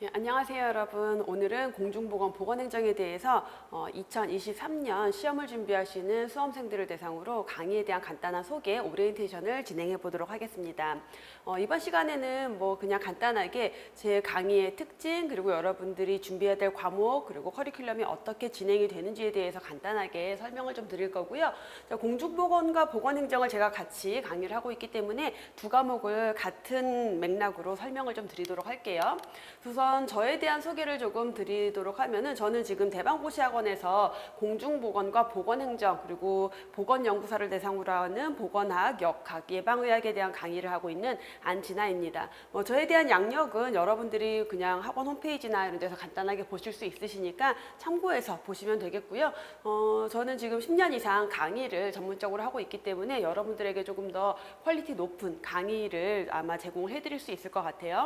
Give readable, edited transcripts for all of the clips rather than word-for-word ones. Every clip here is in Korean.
안녕하세요 여러분. 오늘은 공중보건 보건행정에 대해서 2023년 시험을 준비하시는 수험생들을 대상으로 강의에 대한 간단한 소개, 오리엔테이션을 진행해 보도록 하겠습니다. 이번 시간에는 그냥 간단하게 제 강의의 특징, 그리고 여러분들이 준비해야 될 과목, 그리고 커리큘럼이 어떻게 진행이 되는지에 대해서 간단하게 설명을 좀 드릴 거고요. 공중보건과 보건행정을 제가 같이 강의를 하고 있기 때문에 두 과목을 같은 맥락으로 설명을 좀 드리도록 할게요. 우선 저에 대한 소개를 조금 드리도록 하면은, 저는 지금 대방고시학원에서 공중보건과 보건행정, 그리고 보건연구사를 대상으로 하는 보건학, 역학, 예방의학에 대한 강의를 하고 있는 안진아입니다. 저에 대한 양력은 여러분들이 그냥 학원 홈페이지나 이런 데서 간단하게 보실 수 있으시니까 참고해서 보시면 되겠고요. 저는 지금 10년 이상 강의를 전문적으로 하고 있기 때문에 여러분들에게 조금 더 퀄리티 높은 강의를 아마 제공을 해드릴 수 있을 것 같아요.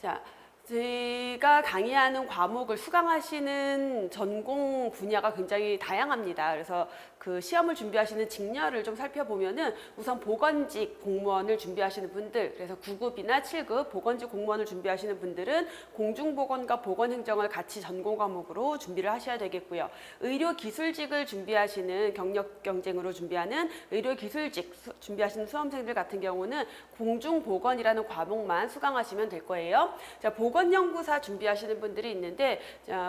자, 제가 강의하는 과목을 수강하시는 전공 분야가 굉장히 다양합니다. 그래서 그 시험을 준비하시는 직렬을 좀 살펴보면은, 우선 보건직 공무원을 준비하시는 분들, 그래서 9급이나 7급 보건직 공무원을 준비하시는 분들은 공중보건과 보건행정을 같이 전공 과목으로 준비를 하셔야 되겠고요. 의료기술직을 준비하시는, 경력 경쟁으로 준비하는 의료기술직 준비하시는 수험생들 같은 경우는 공중보건이라는 과목만 수강하시면 될 거예요. 자, 보건연구사 준비하시는 분들이 있는데,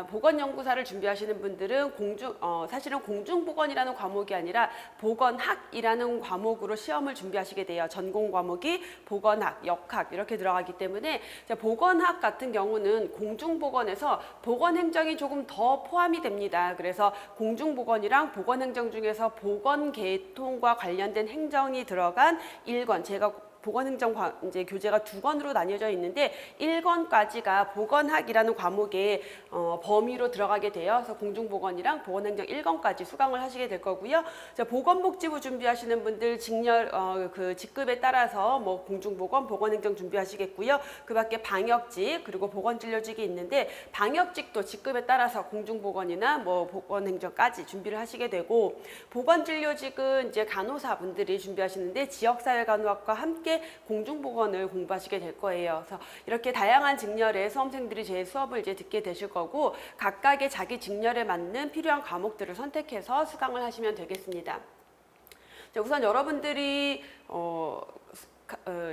보건연구사를 준비하시는 분들은 사실은 공중보건이라는 과목이 아니라 보건학이라는 과목으로 시험을 준비하시게 돼요. 전공 과목이 보건학, 역학 이렇게 들어가기 때문에, 보건학 같은 경우는 공중보건에서 보건행정이 조금 더 포함이 됩니다. 그래서 공중보건이랑 보건행정 중에서 보건계통과 관련된 행정이 들어간 1권, 제가 보건행정 이제 교재가 2권으로 나뉘어져 있는데 1권까지가 보건학이라는 과목의 범위로 들어가게 돼요. 그래서 공중보건이랑 보건행정 1권까지 수강을 하시게 될 거고요. 보건복지부 준비하시는 분들 직렬 그 직급에 따라서 공중보건, 보건행정 준비하시겠고요. 그밖에 방역직, 그리고 보건진료직이 있는데, 방역직도 직급에 따라서 공중보건이나 보건행정까지 준비를 하시게 되고, 보건진료직은 이제 간호사분들이 준비하시는데 지역사회간호학과 함께 공중보건을 공부하시게 될 거예요. 그래서 이렇게 다양한 직렬의 수험생들이 제 수업을 이제 듣게 되실 거고, 각각의 자기 직렬에 맞는 필요한 과목들을 선택해서 수강을 하시면 되겠습니다. 우선 여러분들이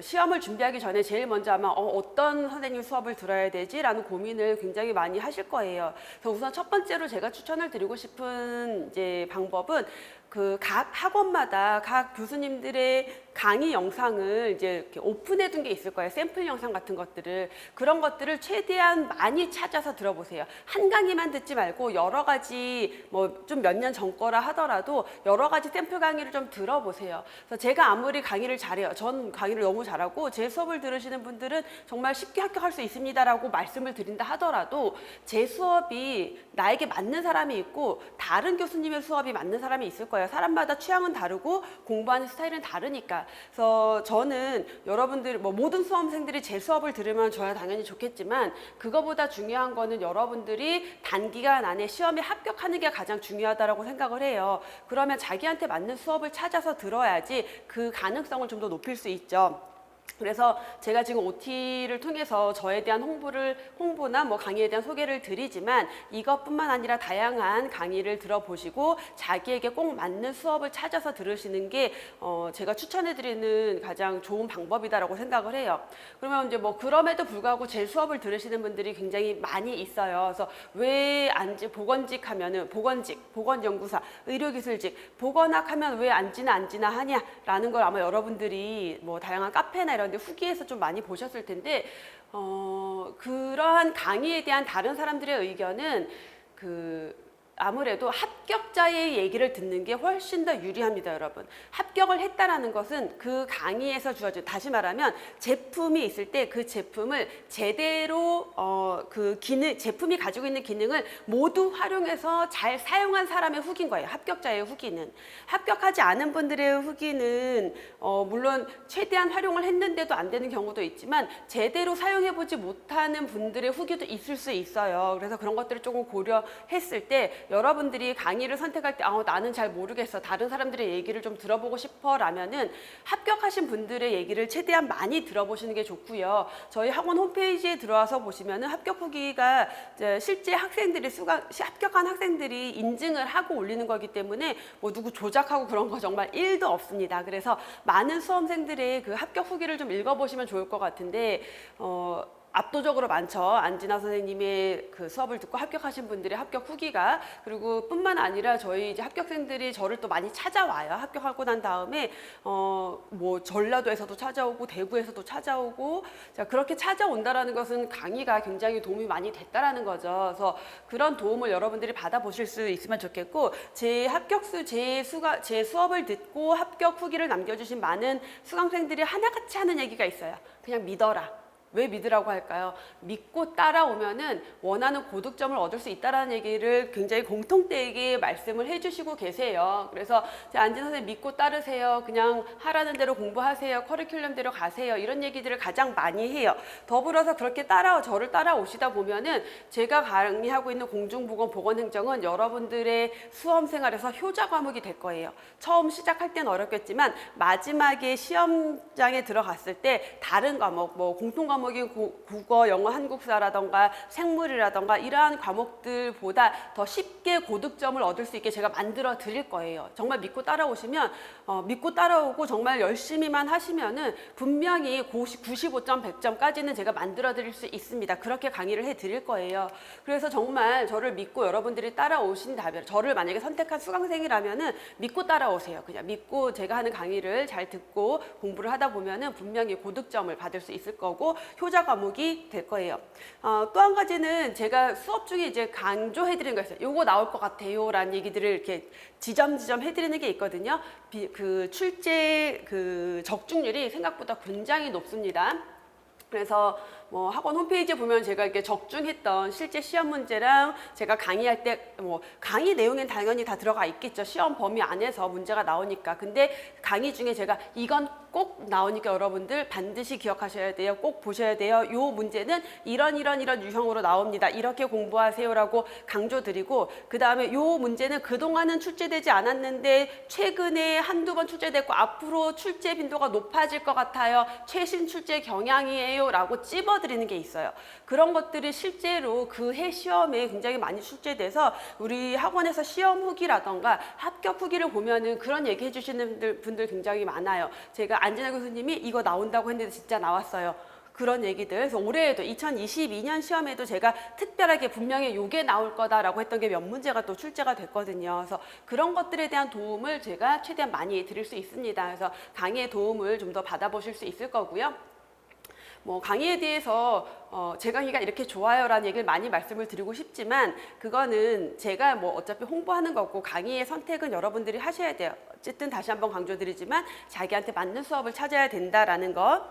시험을 준비하기 전에 제일 먼저 아마 어떤 선생님 수업을 들어야 되지? 라는 고민을 굉장히 많이 하실 거예요. 그래서 우선 첫 번째로 제가 추천을 드리고 싶은 이제 방법은, 각 학원마다 각 교수님들의 강의 영상을 이제 이렇게 오픈해 둔 게 있을 거예요. 샘플 영상 같은 것들을. 그런 것들을 최대한 많이 찾아서 들어보세요. 한 강의만 듣지 말고 여러 가지 좀 몇 년 전 거라 하더라도 여러 가지 샘플 강의를 좀 들어보세요. 그래서 제가 아무리 강의를 잘해요. 전 강의를 너무 잘하고 제 수업을 들으시는 분들은 정말 쉽게 합격할 수 있습니다라고 말씀을 드린다 하더라도, 제 수업이 나에게 맞는 사람이 있고 다른 교수님의 수업이 맞는 사람이 있을 거예요. 사람마다 취향은 다르고 공부하는 스타일은 다르니까. 그래서 저는 여러분들 모든 수험생들이 제 수업을 들으면 저야 당연히 좋겠지만, 그거보다 중요한 거는 여러분들이 단기간 안에 시험에 합격하는 게 가장 중요하다고 생각을 해요. 그러면 자기한테 맞는 수업을 찾아서 들어야지 그 가능성을 좀 더 높일 수 있죠. 그래서 제가 지금 OT를 통해서 저에 대한 홍보나 강의에 대한 소개를 드리지만, 이것뿐만 아니라 다양한 강의를 들어보시고 자기에게 꼭 맞는 수업을 찾아서 들으시는 게 제가 추천해드리는 가장 좋은 방법이다라고 생각을 해요. 그러면 이제 그럼에도 불구하고 제 수업을 들으시는 분들이 굉장히 많이 있어요. 그래서 왜 보건직 하면은 보건직, 보건연구사, 의료기술직, 보건학 하면 왜 안지나 하냐라는 걸 아마 여러분들이 다양한 카페나 이런 데 후기에서 좀 많이 보셨을 텐데, 그러한 강의에 대한 다른 사람들의 의견은 아무래도 합격자의 얘기를 듣는 게 훨씬 더 유리합니다, 여러분. 합격을 했다라는 것은 그 강의에서 주어진, 다시 말하면 제품이 있을 때 그 제품을 제대로 제품이 가지고 있는 기능을 모두 활용해서 잘 사용한 사람의 후기인 거예요. 합격자의 후기는. 합격하지 않은 분들의 후기는 물론 최대한 활용을 했는데도 안 되는 경우도 있지만, 제대로 사용해보지 못하는 분들의 후기도 있을 수 있어요. 그래서 그런 것들을 조금 고려했을 때 여러분들이 강의를 선택할 때 나는 잘 모르겠어. 다른 사람들의 얘기를 좀 들어보고 싶어 라면은 합격하신 분들의 얘기를 최대한 많이 들어보시는 게 좋고요. 저희 학원 홈페이지에 들어와서 보시면은 합격 후기가 이제 실제 학생들이 합격한 학생들이 인증을 하고 올리는 거기 때문에 뭐 누구 조작하고 그런 거 정말 1도 없습니다. 그래서 많은 수험생들의 그 합격 후기를 좀 읽어보시면 좋을 것 같은데 압도적으로 많죠. 안진아 선생님의 그 수업을 듣고 합격하신 분들의 합격 후기가. 그리고 뿐만 아니라 저희 이제 합격생들이 저를 또 많이 찾아와요. 합격하고 난 다음에 뭐 전라도에서도 찾아오고 대구에서도 찾아오고, 자, 그렇게 찾아온다라는 것은 강의가 굉장히 도움이 많이 됐다라는 거죠. 그래서 그런 도움을 여러분들이 받아보실 수 있으면 좋겠고, 제 수업을 듣고 합격 후기를 남겨주신 많은 수강생들이 하나같이 하는 얘기가 있어요. 그냥 믿어라. 왜 믿으라고 할까요? 믿고 따라오면은 원하는 고득점을 얻을 수 있다라는 얘기를 굉장히 공통되게 말씀을 해주시고 계세요. 그래서 안진 선생님 믿고 따르세요. 그냥 하라는 대로 공부하세요. 커리큘럼대로 가세요. 이런 얘기들을 가장 많이 해요. 더불어서 그렇게 저를 따라오시다 보면은 제가 강의하고 있는 공중보건 보건행정은 여러분들의 수험생활에서 효자 과목이 될 거예요. 처음 시작할 땐 어렵겠지만 마지막에 시험장에 들어갔을 때 다른 과목, 뭐 공통 과목이 국어, 영어, 한국사라던가 생물이라던가 이러한 과목들보다 더 쉽게 고득점을 얻을 수 있게 제가 만들어 드릴 거예요. 정말 믿고 따라오시면 믿고 따라오고 정말 열심히만 하시면은 분명히 95점, 100점까지는 제가 만들어 드릴 수 있습니다. 그렇게 강의를 해 드릴 거예요. 그래서 정말 저를 믿고 여러분들이 따라오신다면, 저를 만약에 선택한 수강생이라면은 믿고 따라오세요. 그냥 믿고 제가 하는 강의를 잘 듣고 공부를 하다 보면은 분명히 고득점을 받을 수 있을 거고 효자 과목이 될 거예요. 또 한 가지는 제가 수업 중에 이제 강조해드리는 거 있어요. 요거 나올 것 같아요 라는 얘기들을 이렇게 지점지점 해드리는 게 있거든요. 그 출제 적중률이 생각보다 굉장히 높습니다. 그래서 뭐 학원 홈페이지에 보면 제가 이렇게 적중했던 실제 시험 문제랑 제가 강의할 때 뭐 강의 내용엔 당연히 다 들어가 있겠죠. 시험 범위 안에서 문제가 나오니까. 근데 강의 중에 제가 이건 꼭 나오니까 여러분들 반드시 기억하셔야 돼요. 꼭 보셔야 돼요. 요 문제는 이런 유형으로 나옵니다. 이렇게 공부하세요라고 강조드리고, 그 다음에 요 문제는 그동안은 출제되지 않았는데 최근에 한두 번 출제됐고 앞으로 출제 빈도가 높아질 것 같아요. 최신 출제 경향이에요 라고 찝어드리는 게 있어요. 그런 것들이 실제로 그 해 시험에 굉장히 많이 출제돼서 우리 학원에서 시험 후기라던가 합격 후기를 보면은 그런 얘기 해주시는 분들 굉장히 많아요. 제가 안진아 교수님이 이거 나온다고 했는데 진짜 나왔어요. 그런 얘기들. 그래서 올해에도 2022년 시험에도 제가 특별하게 분명히 요게 나올 거다라고 했던 게 몇 문제가 또 출제가 됐거든요. 그래서 그런 것들에 대한 도움을 제가 최대한 많이 드릴 수 있습니다. 그래서 강의의 도움을 좀 더 받아보실 수 있을 거고요. 뭐 강의에 대해서 제 강의가 이렇게 좋아요라는 얘기를 많이 말씀을 드리고 싶지만 그거는 제가 뭐 어차피 홍보하는 거고 강의의 선택은 여러분들이 하셔야 돼요. 어쨌든 다시 한번 강조드리지만 자기한테 맞는 수업을 찾아야 된다라는 거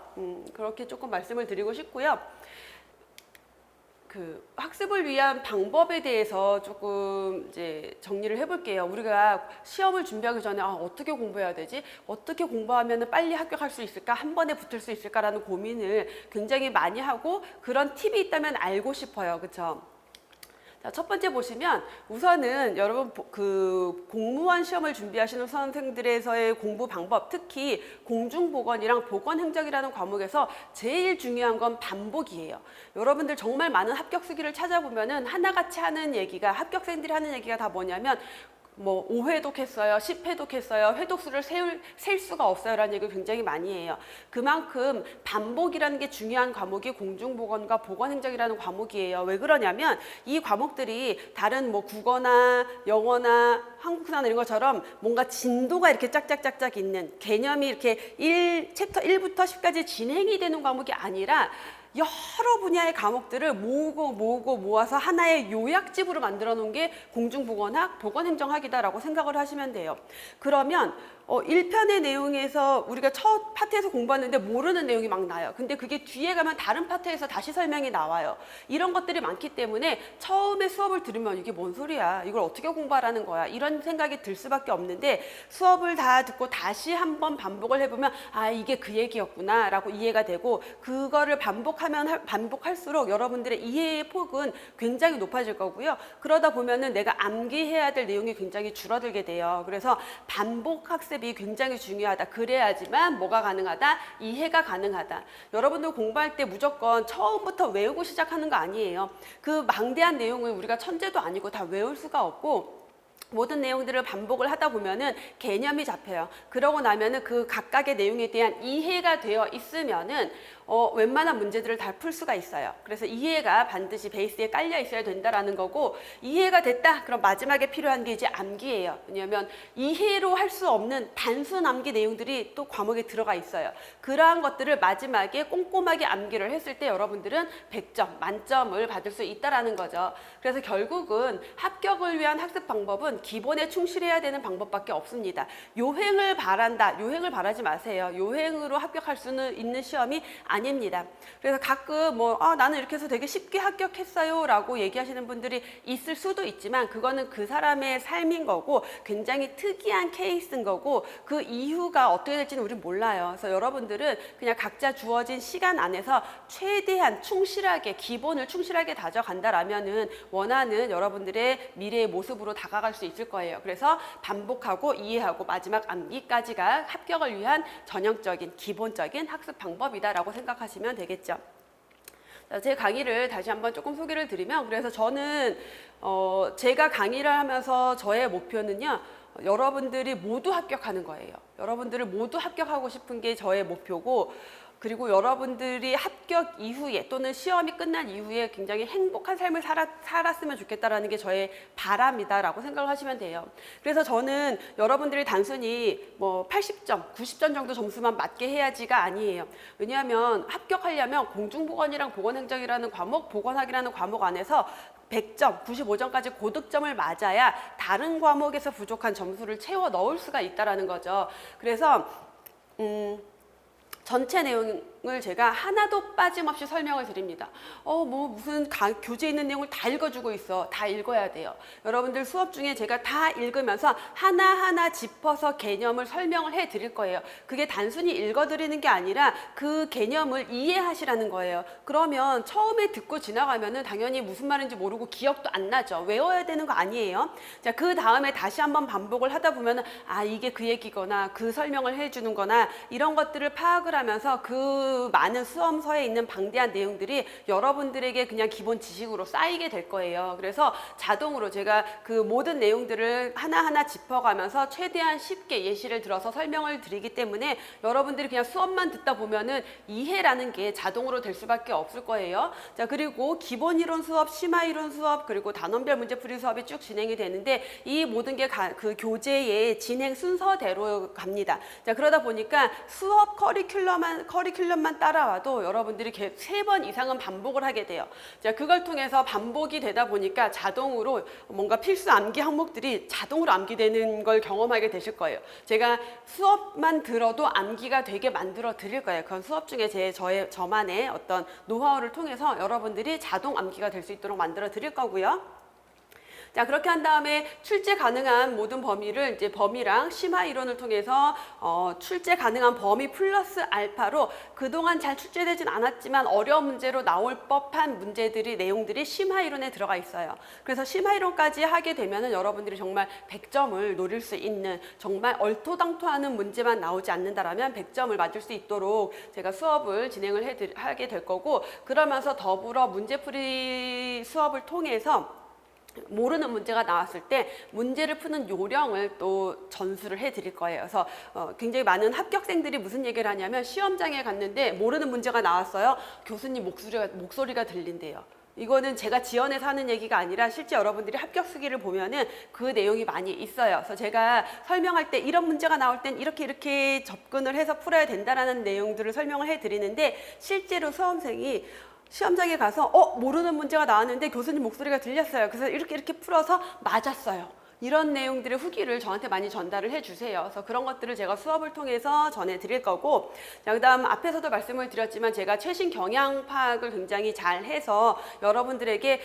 그렇게 조금 말씀을 드리고 싶고요. 그 학습을 위한 방법에 대해서 조금 이제 정리를 해볼게요. 우리가 시험을 준비하기 전에 어떻게 공부해야 되지? 어떻게 공부하면 빨리 합격할 수 있을까? 한 번에 붙을 수 있을까라는 고민을 굉장히 많이 하고 그런 팁이 있다면 알고 싶어요. 그렇죠? 자, 첫 번째 보시면 우선은 여러분 그 공무원 시험을 준비하시는 수험생들에서의 공부 방법, 특히 공중보건이랑 보건행정이라는 과목에서 제일 중요한 건 반복이에요. 여러분들 정말 많은 합격 수기를 찾아보면은 하나같이 하는 얘기가, 합격생들이 하는 얘기가 다 뭐냐면 뭐 5회독 했어요, 10회독 했어요, 회독수를 셀 수가 없어요 라는 얘기를 굉장히 많이 해요. 그만큼 반복이라는 게 중요한 과목이 공중보건과 보건행정이라는 과목이에요. 왜 그러냐면 이 과목들이 다른 뭐 국어나 영어나 한국사나 이런 것처럼 뭔가 진도가 이렇게 짝짝짝짝 있는 개념이 이렇게 챕터 1부터 10까지 진행이 되는 과목이 아니라 여러 분야의 과목들을 모아서 하나의 요약집으로 만들어 놓은 게 공중보건학, 보건행정학이다라고 생각을 하시면 돼요. 그러면 1편의 내용에서 우리가 첫 파트에서 공부하는데 모르는 내용이 막 나요. 근데 그게 뒤에 가면 다른 파트에서 다시 설명이 나와요. 이런 것들이 많기 때문에 처음에 수업을 들으면 이게 뭔 소리야? 이걸 어떻게 공부하라는 거야? 이런 생각이 들 수밖에 없는데 수업을 다 듣고 다시 한번 반복을 해보면 아, 이게 그 얘기였구나 라고 이해가 되고 그거를 반복할수록 여러분들의 이해의 폭은 굉장히 높아질 거고요. 그러다 보면은 내가 암기해야 될 내용이 굉장히 줄어들게 돼요. 그래서 반복 학습이 굉장히 중요하다. 그래야지만 뭐가 가능하다? 이해가 가능하다. 여러분들 공부할 때 무조건 처음부터 외우고 시작하는 거 아니에요. 그 망대한 내용을 우리가 천재도 아니고 다 외울 수가 없고 모든 내용들을 반복을 하다 보면은 개념이 잡혀요. 그러고 나면은 그 각각의 내용에 대한 이해가 되어 있으면은 웬만한 문제들을 다 풀 수가 있어요. 그래서 이해가 반드시 베이스에 깔려 있어야 된다라는 거고 이해가 됐다? 그럼 마지막에 필요한 게 이제 암기예요. 왜냐하면 이해로 할 수 없는 단순 암기 내용들이 또 과목에 들어가 있어요. 그러한 것들을 마지막에 꼼꼼하게 암기를 했을 때 여러분들은 100점, 만점을 받을 수 있다라는 거죠. 그래서 결국은 합격을 위한 학습 방법은 기본에 충실해야 되는 방법밖에 없습니다. 요행을 바란다. 요행을 바라지 마세요. 요행으로 합격할 수는 있는 시험이 아닙니다. 그래서 가끔 나는 이렇게 해서 되게 쉽게 합격했어요 라고 얘기하시는 분들이 있을 수도 있지만 그거는 그 사람의 삶인 거고 굉장히 특이한 케이스인 거고 그 이유가 어떻게 될지는 우리는 몰라요. 그래서 여러분들은 그냥 각자 주어진 시간 안에서 최대한 충실하게 기본을 충실하게 다져간다라면은 원하는 여러분들의 미래의 모습으로 다가갈 수 있을 거예요. 그래서 반복하고 이해하고 마지막 암기까지가 합격을 위한 전형적인 기본적인 학습 방법이다라고 생각하시면 되겠죠. 제 강의를 다시 한번 조금 소개를 드리면 그래서 저는 제가 강의를 하면서 저의 목표는요. 여러분들이 모두 합격하는 거예요. 여러분들을 모두 합격하고 싶은 게 저의 목표고 그리고 여러분들이 합격 이후에 또는 시험이 끝난 이후에 굉장히 행복한 삶을 살았으면 좋겠다라는 게 저의 바람이다라고 생각을 하시면 돼요. 그래서 저는 여러분들이 단순히 80점, 90점 정도 점수만 맞게 해야지가 아니에요. 왜냐하면 합격하려면 공중보건이랑 보건행정이라는 과목, 보건학이라는 과목 안에서 100점, 95점까지 고득점을 맞아야 다른 과목에서 부족한 점수를 채워 넣을 수가 있다라는 거죠. 그래서 전체 내용을 제가 하나도 빠짐없이 설명을 드립니다. 무슨 교재에 있는 내용을 다 읽어주고 있어. 다 읽어야 돼요. 여러분들 수업 중에 제가 다 읽으면서 하나하나 짚어서 개념을 설명을 해 드릴 거예요. 그게 단순히 읽어드리는 게 아니라 그 개념을 이해하시라는 거예요. 그러면 처음에 듣고 지나가면은 당연히 무슨 말인지 모르고 기억도 안 나죠. 외워야 되는 거 아니에요. 자, 그 다음에 다시 한번 반복을 하다 보면은 이게 그 얘기거나 그 설명을 해주는 거나 이런 것들을 파악을 하면서 그 많은 수험서에 있는 방대한 내용들이 여러분들에게 그냥 기본 지식으로 쌓이게 될 거예요. 그래서 자동으로 제가 그 모든 내용들을 하나하나 짚어가면서 최대한 쉽게 예시를 들어서 설명을 드리기 때문에 여러분들이 그냥 수업만 듣다 보면은 이해라는 게 자동으로 될 수밖에 없을 거예요. 자, 그리고 기본 이론 수업, 심화 이론 수업, 그리고 단원별 문제풀이 수업이 쭉 진행이 되는데 이 모든 게 그 교재의 진행 순서대로 갑니다. 자, 그러다 보니까 수업 커리큘럼만 따라와도 여러분들이 3번 이상은 반복을 하게 돼요. 자, 그걸 통해서 반복이 되다 보니까 자동으로 뭔가 필수 암기 항목들이 자동으로 암기되는 걸 경험하게 되실 거예요. 제가 수업만 들어도 암기가 되게 만들어 드릴 거예요. 그건 수업 중에 저만의 어떤 노하우를 통해서 여러분들이 자동 암기가 될 수 있도록 만들어 드릴 거고요. 자, 그렇게 한 다음에 출제 가능한 모든 범위를 이제 범위랑 심화 이론을 통해서 출제 가능한 범위 플러스 알파로 그동안 잘 출제되진 않았지만 어려운 문제로 나올 법한 내용들이 심화 이론에 들어가 있어요. 그래서 심화 이론까지 하게 되면은 여러분들이 정말 100점을 노릴 수 있는 정말 얼토당토하는 문제만 나오지 않는다라면 100점을 맞을 수 있도록 제가 수업을 진행을 하게 될 거고 그러면서 더불어 문제풀이 수업을 통해서 모르는 문제가 나왔을 때 문제를 푸는 요령을 또 전수를 해드릴 거예요. 그래서 굉장히 많은 합격생들이 무슨 얘기를 하냐면 시험장에 갔는데 모르는 문제가 나왔어요. 교수님 목소리가 들린대요. 이거는 제가 지어내서 하는 얘기가 아니라 실제 여러분들이 합격 수기를 보면은 그 내용이 많이 있어요. 그래서 제가 설명할 때 이런 문제가 나올 땐 이렇게 접근을 해서 풀어야 된다라는 내용들을 설명을 해드리는데 실제로 수험생이 시험장에 가서 모르는 문제가 나왔는데 교수님 목소리가 들렸어요. 그래서 이렇게 풀어서 맞았어요. 이런 내용들의 후기를 저한테 많이 전달을 해주세요. 그래서 그런 것들을 제가 수업을 통해서 전해드릴 거고, 자, 그다음 앞에서도 말씀을 드렸지만 제가 최신 경향 파악을 굉장히 잘 해서 여러분들에게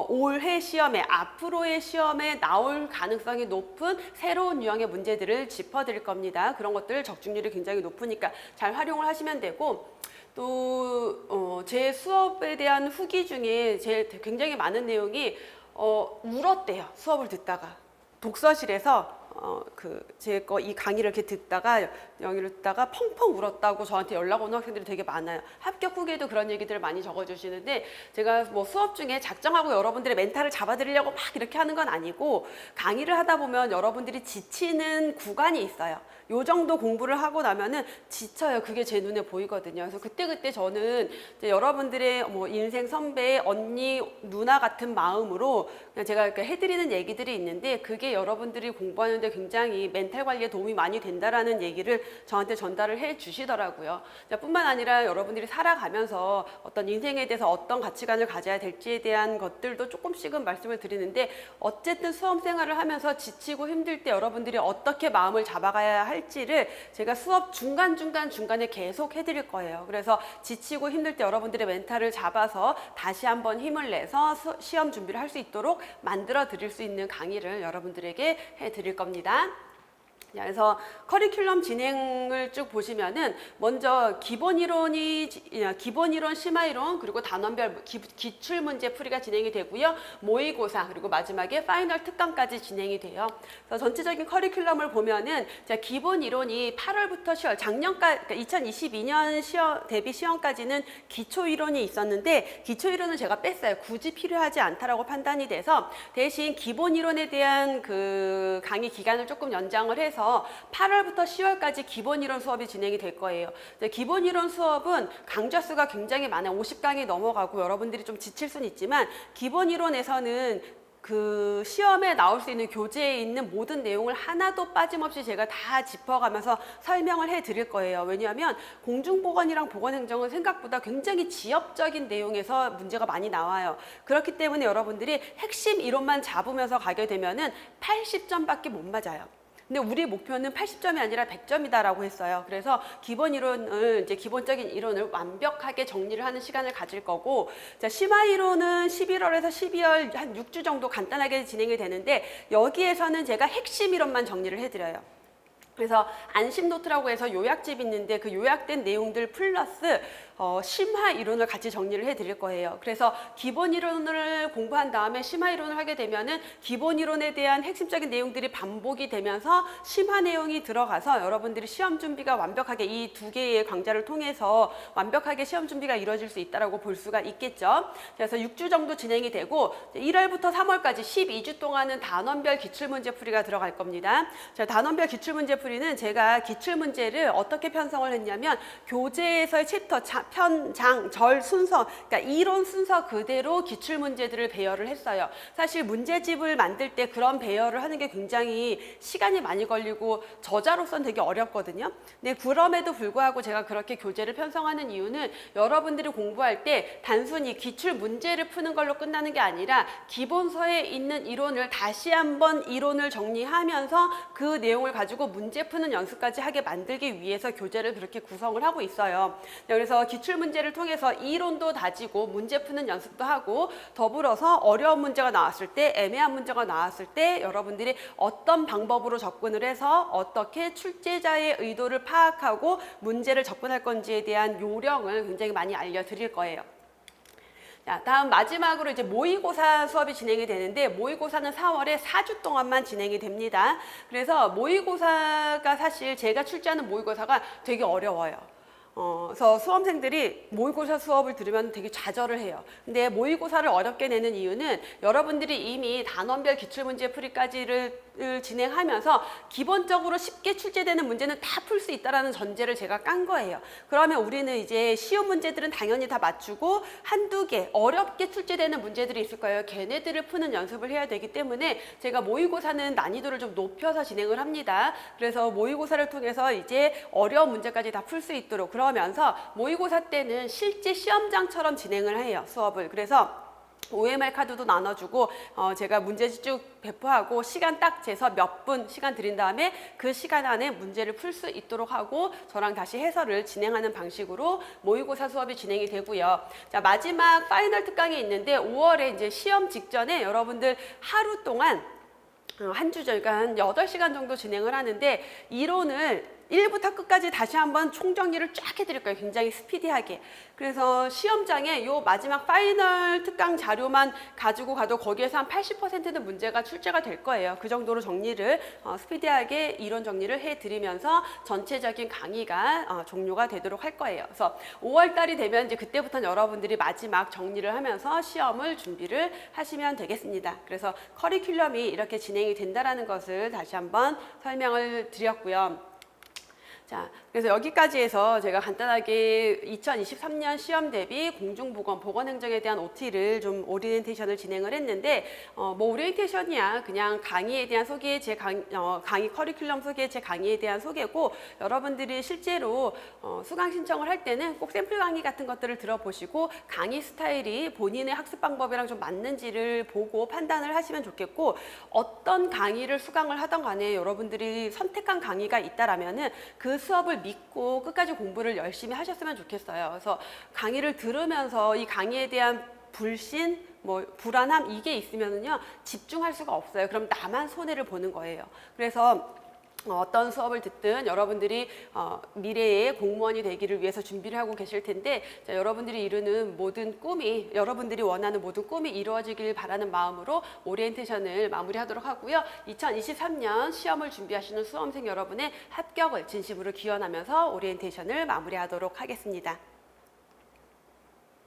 올해 시험에, 앞으로의 시험에 나올 가능성이 높은 새로운 유형의 문제들을 짚어드릴 겁니다. 그런 것들 적중률이 굉장히 높으니까 잘 활용을 하시면 되고, 또 제 수업에 대한 후기 중에 굉장히 많은 내용이 울었대요. 수업을 듣다가. 독서실에서 제 거 이 강의를 이렇게 듣다가 영의를 듣다가 펑펑 울었다고 저한테 연락 오는 학생들이 되게 많아요. 합격 후기에도 그런 얘기들을 많이 적어주시는데, 제가 뭐 수업 중에 작정하고 여러분들의 멘탈을 잡아드리려고 막 이렇게 하는 건 아니고, 강의를 하다 보면 여러분들이 지치는 구간이 있어요. 요 정도 공부를 하고 나면은 지쳐요. 그게 제 눈에 보이거든요. 그래서 그때 저는 이제 여러분들의 뭐 인생 선배, 언니, 누나 같은 마음으로 그냥 제가 이렇게 해드리는 얘기들이 있는데, 그게 여러분들이 공부하는데 굉장히 멘탈 관리에 도움이 많이 된다라는 얘기를 저한테 전달을 해 주시더라고요. 뿐만 아니라 여러분들이 살아가면서 어떤 인생에 대해서 어떤 가치관을 가져야 될지에 대한 것들도 조금씩은 말씀을 드리는데, 어쨌든 수험 생활을 하면서 지치고 힘들 때 여러분들이 어떻게 마음을 잡아가야 할지를 제가 수업 중간에 계속 해드릴 거예요. 그래서 지치고 힘들 때 여러분들의 멘탈을 잡아서 다시 한번 힘을 내서 시험 준비를 할 수 있도록 만들어 드릴 수 있는 강의를 여러분들에게 해드릴 겁니다. 그래서 커리큘럼 진행을 쭉 보시면은 먼저 기본 이론, 심화 이론, 그리고 단원별 기출 문제 풀이가 진행이 되고요. 모의고사, 그리고 마지막에 파이널 특강까지 진행이 돼요. 그래서 전체적인 커리큘럼을 보면은 기본 이론이 8월부터 10월, 작년까지, 그러니까 2022년 대비 시험까지는 기초 이론이 있었는데, 기초 이론은 제가 뺐어요. 굳이 필요하지 않다라고 판단이 돼서 대신 기본 이론에 대한 그 강의 기간을 조금 연장을 해서 8월부터 10월까지 기본 이론 수업이 진행이 될 거예요. 기본 이론 수업은 강좌 수가 굉장히 많아요. 50강이 넘어가고 여러분들이 좀 지칠 수는 있지만, 기본 이론에서는 그 시험에 나올 수 있는 교재에 있는 모든 내용을 하나도 빠짐없이 제가 다 짚어가면서 설명을 해 드릴 거예요. 왜냐하면 공중보건이랑 보건행정은 생각보다 굉장히 지엽적인 내용에서 문제가 많이 나와요. 그렇기 때문에 여러분들이 핵심 이론만 잡으면서 가게 되면은 80점밖에 못 맞아요. 근데 우리 목표는 80점이 아니라 100점이다라고 했어요. 그래서 기본 이론을, 이제 기본적인 이론을 완벽하게 정리를 하는 시간을 가질 거고, 심화 이론은 11월에서 12월 한 6주 정도 간단하게 진행이 되는데, 여기에서는 제가 핵심 이론만 정리를 해드려요. 그래서 안심 노트라고 해서 요약집이 있는데, 그 요약된 내용들 플러스 심화 이론을 같이 정리를 해 드릴 거예요. 그래서 기본 이론을 공부한 다음에 심화 이론을 하게 되면은 기본 이론에 대한 핵심적인 내용들이 반복이 되면서 심화 내용이 들어가서 여러분들이 시험 준비가 완벽하게, 이 두 개의 강좌를 통해서 완벽하게 시험 준비가 이루어질 수 있다라고 볼 수가 있겠죠. 그래서 6주 정도 진행이 되고, 1월부터 3월까지 12주 동안은 단원별 기출문제 풀이가 들어갈 겁니다. 자, 단원별 기출문제 풀이는 제가 기출문제를 어떻게 편성을 했냐면, 교재에서의 챕터, 편, 장, 절 순서, 그러니까 이론 순서 그대로 기출 문제들을 배열을 했어요. 사실 문제집을 만들 때 그런 배열을 하는 게 굉장히 시간이 많이 걸리고 저자로서는 되게 어렵거든요. 근데 그럼에도 불구하고 제가 그렇게 교재를 편성하는 이유는, 여러분들이 공부할 때 단순히 기출 문제를 푸는 걸로 끝나는 게 아니라 기본서에 있는 이론을 다시 한번 이론을 정리하면서 그 내용을 가지고 문제 푸는 연습까지 하게 만들기 위해서 교재를 그렇게 구성을 하고 있어요. 그래서 기출 문제를 통해서 이론도 다지고 문제 푸는 연습도 하고, 더불어서 어려운 문제가 나왔을 때, 애매한 문제가 나왔을 때 여러분들이 어떤 방법으로 접근을 해서 어떻게 출제자의 의도를 파악하고 문제를 접근할 건지에 대한 요령을 굉장히 많이 알려드릴 거예요. 자, 다음 마지막으로 이제 모의고사 수업이 진행이 되는데, 모의고사는 4월에 4주 동안만 진행이 됩니다. 그래서 모의고사가, 사실 제가 출제하는 모의고사가 되게 어려워요. 그래서 수험생들이 모의고사 수업을 들으면 되게 좌절을 해요. 근데 모의고사를 어렵게 내는 이유는, 여러분들이 이미 단원별 기출문제 풀이까지를 진행하면서 기본적으로 쉽게 출제되는 문제는 다 풀 수 있다는 전제를 제가 깐 거예요. 그러면 우리는 이제 쉬운 문제들은 당연히 다 맞추고, 한두 개 어렵게 출제되는 문제들이 있을 거예요. 걔네들을 푸는 연습을 해야 되기 때문에 제가 모의고사는 난이도를 좀 높여서 진행을 합니다. 그래서 모의고사를 통해서 이제 어려운 문제까지 다 풀 수 있도록, 그러면서 모의고사 때는 실제 시험장처럼 진행을 해요, 수업을. 그래서 OMR 카드도 나눠주고 제가 문제집 쭉 배포하고 시간 딱 재서 몇 분 시간 드린 다음에 그 시간 안에 문제를 풀 수 있도록 하고 저랑 다시 해설을 진행하는 방식으로 모의고사 수업이 진행이 되고요. 자, 마지막 파이널 특강이 있는데 5월에 이제 시험 직전에 여러분들 하루 동안 한 주 전, 그러니까 한 8시간 정도 진행을 하는데 이론을 1부터 끝까지 다시 한번 총정리를 쫙 해드릴 거예요. 굉장히 스피디하게. 그래서 시험장에 요 마지막 파이널 특강 자료만 가지고 가도 거기에서 한 80%는 문제가 출제가 될 거예요. 그 정도로 정리를 스피디하게 이론 정리를 해드리면서 전체적인 강의가 종료가 되도록 할 거예요. 그래서 5월 달이 되면 이제 그때부터는 여러분들이 마지막 정리를 하면서 시험을 준비를 하시면 되겠습니다. 그래서 커리큘럼이 이렇게 진행이 된다라는 것을 다시 한번 설명을 드렸고요. 자, 그래서 여기까지 해서 제가 간단하게 2023년 시험 대비 공중보건, 보건행정에 대한 OT를 좀 오리엔테이션을 진행을 했는데 뭐 오리엔테이션이야 그냥 강의에 대한 소개, 제 강의 커리큘럼 소개, 제 강의에 대한 소개고 여러분들이 실제로 수강 신청을 할 때는 꼭 샘플 강의 같은 것들을 들어보시고 강의 스타일이 본인의 학습 방법이랑 좀 맞는지를 보고 판단을 하시면 좋겠고 어떤 강의를 수강을 하던 간에 여러분들이 선택한 강의가 있다라면은 그 수업을 믿고 끝까지 공부를 열심히 하셨으면 좋겠어요. 그래서 강의를 들으면서 이 강의에 대한 불신, 뭐 불안함 이게 있으면은요 집중할 수가 없어요. 그럼 나만 손해를 보는 거예요. 그래서 어떤 수업을 듣든 여러분들이 미래의 공무원이 되기를 위해서 준비를 하고 계실 텐데 자, 여러분들이 이루는 모든 꿈이 여러분들이 원하는 모든 꿈이 이루어지길 바라는 마음으로 오리엔테이션을 마무리하도록 하고요. 2023년 시험을 준비하시는 수험생 여러분의 합격을 진심으로 기원하면서 오리엔테이션을 마무리하도록 하겠습니다.